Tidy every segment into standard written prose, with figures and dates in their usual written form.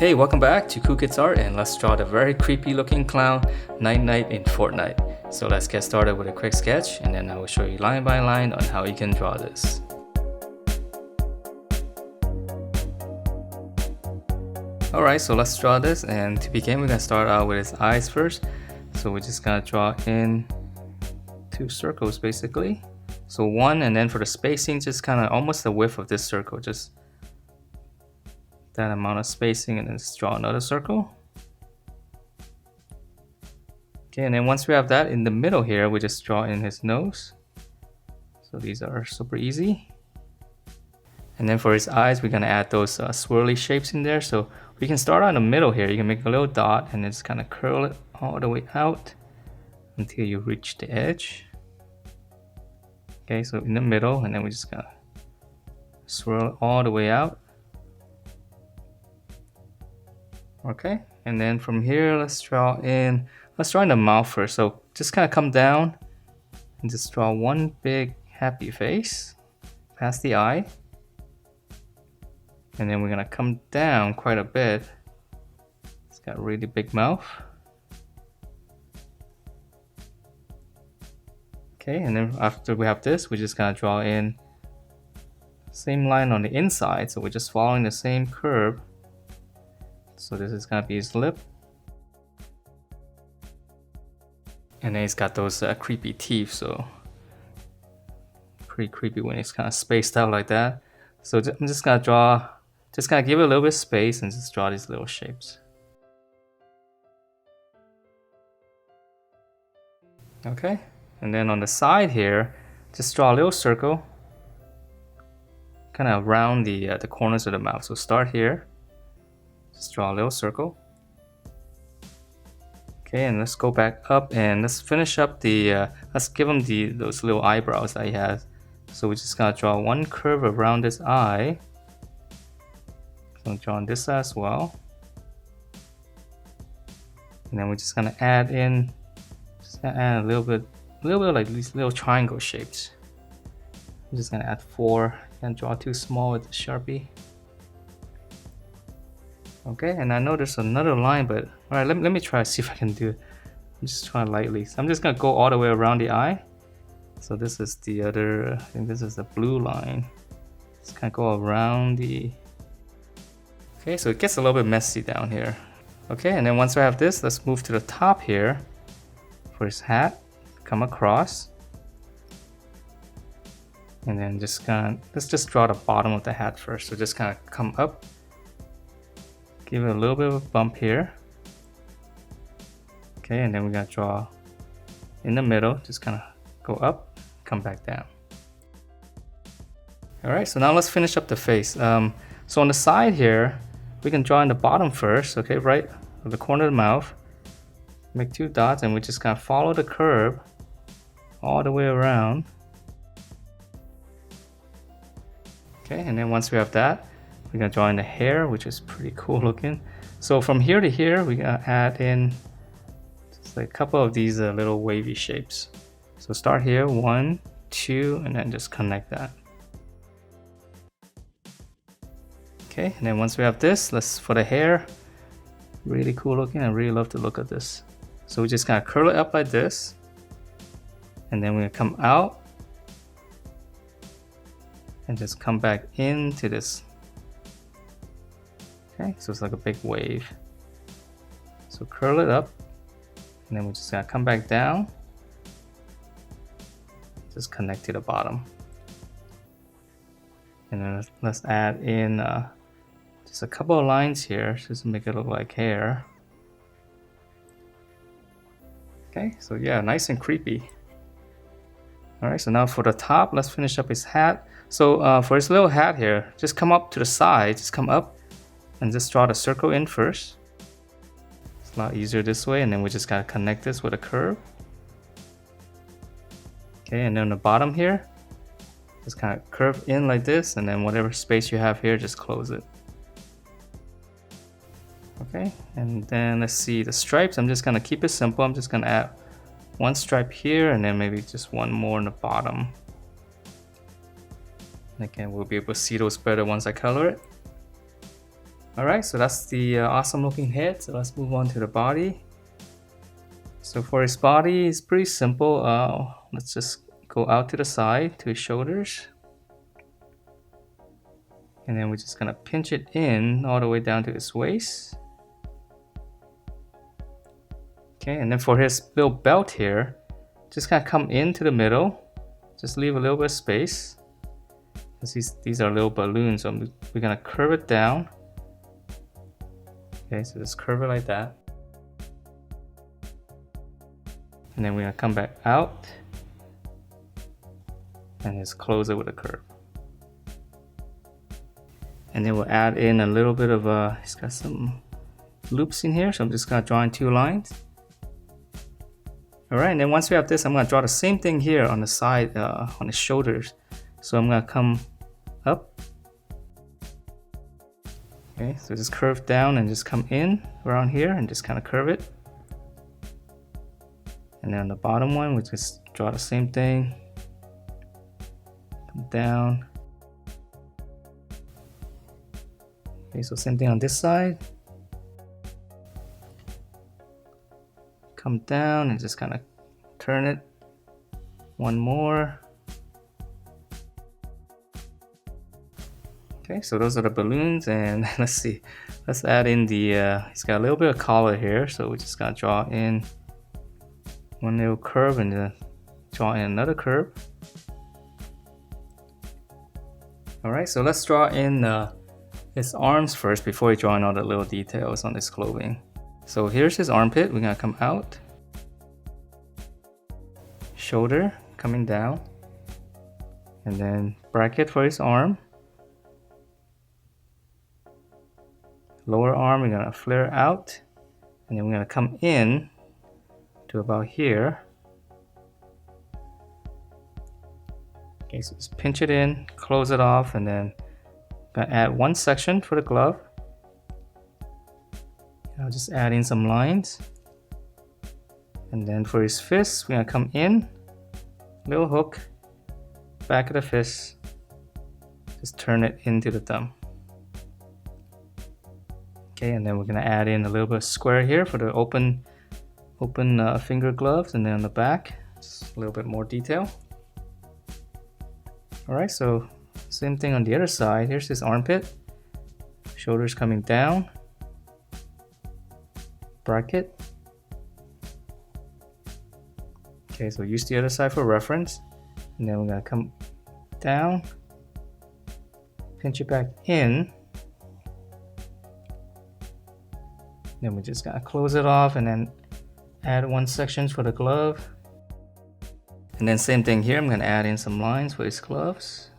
Hey, welcome back to Cool Kids Art, and let's draw the very creepy looking clown Nite Nite in Fortnite. So let's get started with a quick sketch, and then I will show you line by line on how you can draw this. Alright, so let's draw this, and to begin we're going to start out with his eyes first. So we're just going to draw in two circles basically. So one, and then for the spacing, just kind of almost the width of this circle, just that amount of spacing, and then just draw another circle. Okay, and then once we have that in the middle here, we just draw in his nose. So these are super easy. And then for his eyes, we're gonna add those swirly shapes in there. So we can start out in the middle here. You can make a little dot and then just kind of curl it all the way out until you reach the edge. Okay, so in the middle, and then we just gonna swirl it all the way out. Okay, and then from here, let's draw in the mouth first. So just kind of come down and just draw one big happy face past the eye. And then we're gonna come down quite a bit. It's got a really big mouth. Okay, and then after we have this, we're just gonna draw in same line on the inside. So we're just following the same curve. So this is gonna be his lip. And then he's got those creepy teeth, so pretty creepy when it's kind of spaced out like that. So I'm just gonna give it a little bit of space and just draw these little shapes. Okay, and then on the side here, just draw a little circle, kind of around the corners of the mouth. So start here. Just draw a little circle. Okay, and let's go back up and let's finish up the, let's give him those little eyebrows that he has. So we're just gonna draw one curve around this eye. So draw on this side as well. And then we're just gonna add in, a little bit like these little triangle shapes. I'm just gonna add 4, and draw too small with the Sharpie. Okay, and I know there's another line, but alright, let me try to see if I can do it. I'm just trying lightly. So I'm just gonna go all the way around the eye. So this is the other, I think this is the blue line. Just kind of go around the... Okay, so it gets a little bit messy down here. Okay, and then once we have this, let's move to the top here for his hat. Come across. And then let's just draw the bottom of the hat first. So just kind of come up. Give it a little bit of a bump here. Okay, and then we're gonna draw in the middle, just kind of go up, come back down. Alright, so now let's finish up the face. So on the side here, we can draw in the bottom first, okay, right at the corner of the mouth. Make 2 dots, and we just kind of follow the curve all the way around. Okay, and then once we have that, we're gonna draw in the hair, which is pretty cool looking. So from here to here, we're gonna add in just like a couple of these little wavy shapes. So start here, 1, 2, and then just connect that. Okay, and then once we have this, for the hair, really cool looking. I really love the look of this. So we just kind of curl it up like this, and then we're gonna come out and just come back into this. Okay, so it's like a big wave. So curl it up, and then we're just gonna come back down. Just connect to the bottom. And then let's add in just a couple of lines here, just to make it look like hair. Okay, so yeah, nice and creepy. Alright, so now for the top, let's finish up his hat. So for his little hat here, just come up to the side, just come up, and just draw the circle in first. It's a lot easier this way, and then we just gotta connect this with a curve. Okay, and then on the bottom here, just kind of curve in like this, and then whatever space you have here, just close it. Okay, and then let's see the stripes. I'm just gonna keep it simple. I'm just gonna add 1 stripe here, and then maybe just 1 more in the bottom. And again, we'll be able to see those better once I color it. Alright, so that's the awesome looking head. So let's move on to the body. So for his body, it's pretty simple. Let's just go out to the side to his shoulders. And then we're just gonna pinch it in all the way down to his waist. Okay, and then for his little belt here, just kind of come into the middle. Just leave a little bit of space. These are little balloons, so we're gonna curve it down. Okay, so just curve it like that. And then we're gonna come back out and just close it with a curve. And then we'll add in a little bit of it's got some loops in here, so I'm just gonna draw in 2 lines. Alright, and then once we have this, I'm gonna draw the same thing here on the side, on the shoulders. So I'm gonna come up. Okay, so just curve down and just come in around here and just kind of curve it. And then on the bottom one, we just draw the same thing. Come down. Okay, so same thing on this side. Come down and just kind of turn it. One more. Okay, so those are the balloons, and let's see. Let's add in the, it's got a little bit of color here, so we just gotta draw in one little curve and then draw in another curve. Alright, so let's draw in his arms first before we draw in all the little details on his clothing. So here's his armpit, we're gonna come out. Shoulder coming down. And then bracket for his arm. Lower arm, we're gonna flare out. And then we're gonna come in to about here. Okay, so just pinch it in, close it off, and then gonna add one section for the glove. I'll just add in some lines. And then for his fist, we're gonna come in, little hook, back of the fist, just turn it into the thumb. Okay, and then we're gonna add in a little bit of square here for the open finger gloves, and then on the back, just a little bit more detail. Alright, so same thing on the other side. Here's his armpit, shoulders coming down, bracket. Okay, so use the other side for reference, and then we're gonna come down, pinch it back in, then we just gotta close it off and then add one section for the glove. And then same thing here, I'm gonna add in some lines for his gloves.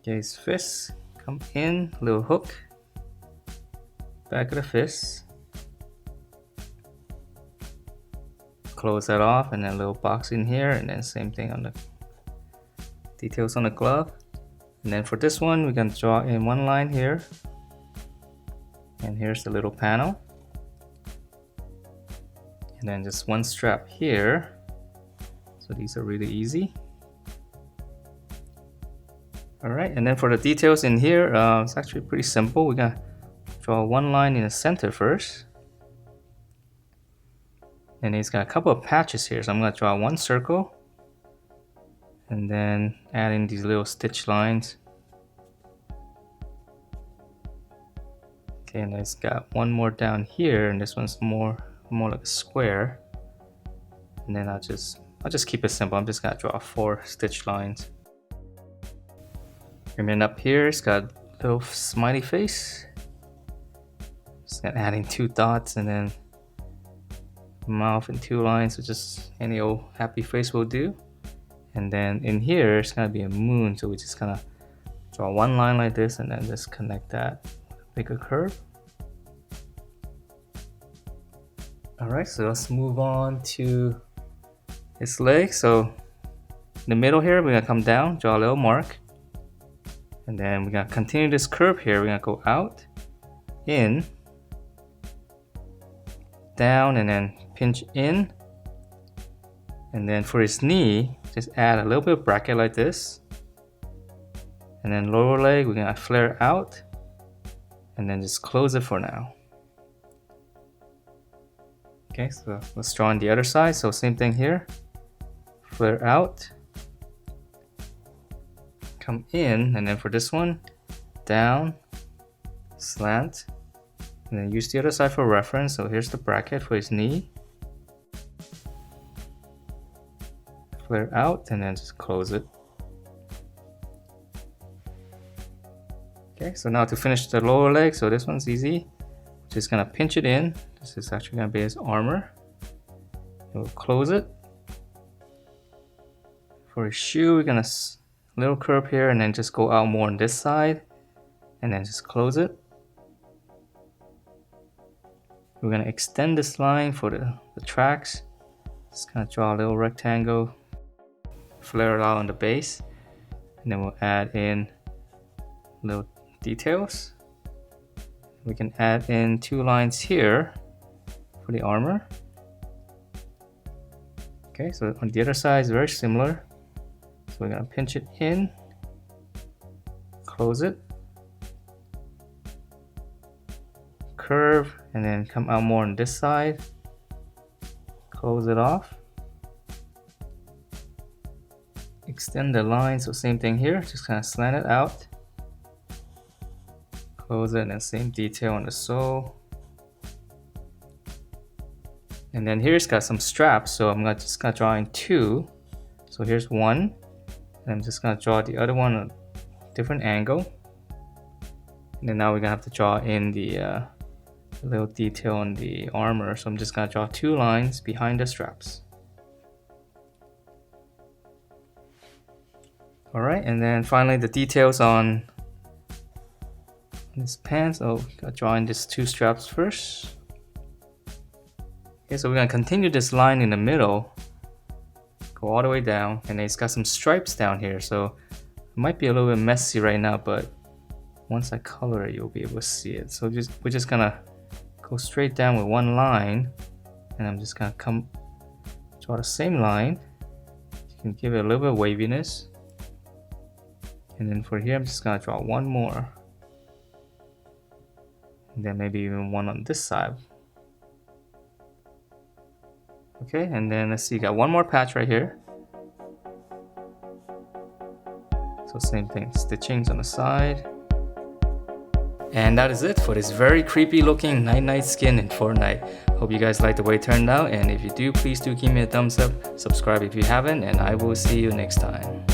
Okay, his fists, come in, little hook, back of the fist. Close that off, and then a little box in here, and then same thing on the details on the glove. And then for this one, we're gonna draw in one line here. And here's the little panel. And then just one strap here. So these are really easy. Alright, and then for the details in here, it's actually pretty simple. We're gonna draw one line in the center first. And he's got a couple of patches here, so I'm gonna draw one circle. And then add in these little stitch lines. Okay, and it's got one more down here, and this one's more like a square. And then I'll just keep it simple. I'm just gonna draw 4 stitch lines. And then up here, it's got a little smiley face. Just gonna add in 2 dots, and then mouth and 2 lines, so just any old happy face will do. And then in here, it's gonna be a moon, so we're just gonna draw one line like this, and then just connect that with a bigger curve. Alright, so let's move on to his leg. So in the middle here, we're gonna come down, draw a little mark, and then we're gonna continue this curve here. We're gonna go out, in, down, and then pinch in. And then for his knee, just add a little bit of bracket like this. And then lower leg, we're gonna flare out, and then just close it for now. Okay, so let's draw on the other side. So same thing here, flare out, come in, and then for this one, down, slant, and then use the other side for reference. So here's the bracket for his knee, flare out, and then just close it. Okay, so now to finish the lower leg, so this one's easy. Just gonna pinch it in. This is actually gonna be his armor. We'll close it. For his shoe, we're gonna little curve here and then just go out more on this side and then just close it. We're gonna extend this line for the tracks. Just gonna draw a little rectangle, flare it out on the base, and then we'll add in little details. We can add in 2 lines here for the armor. Okay, so on the other side is very similar. So we're gonna pinch it in, close it, curve, and then come out more on this side, close it off, extend the line. So same thing here, just kind of slant it out, close it, and then same detail on the sole. And then here it's got some straps, so I'm just gonna draw in 2. So here's one, and I'm just gonna draw the other one at a different angle. And then now we're gonna have to draw in the little detail on the armor. So I'm just gonna draw 2 lines behind the straps. All right, and then finally the details on this pants. Oh, gotta draw in these 2 straps first. Okay, so we're gonna continue this line in the middle, go all the way down, and it's got some stripes down here. So it might be a little bit messy right now, but once I color it, you'll be able to see it. So we're just gonna go straight down with 1 line, and I'm just gonna draw the same line. You can give it a little bit of waviness. And then for here, I'm just gonna draw 1 more. And then maybe even 1 on this side. Okay, and then let's see, got 1 more patch right here. So same thing, stitchings on the side. And that is it for this very creepy looking Nite Nite skin in Fortnite. Hope you guys like the way it turned out, and if you do, please do give me a thumbs up, subscribe if you haven't, and I will see you next time.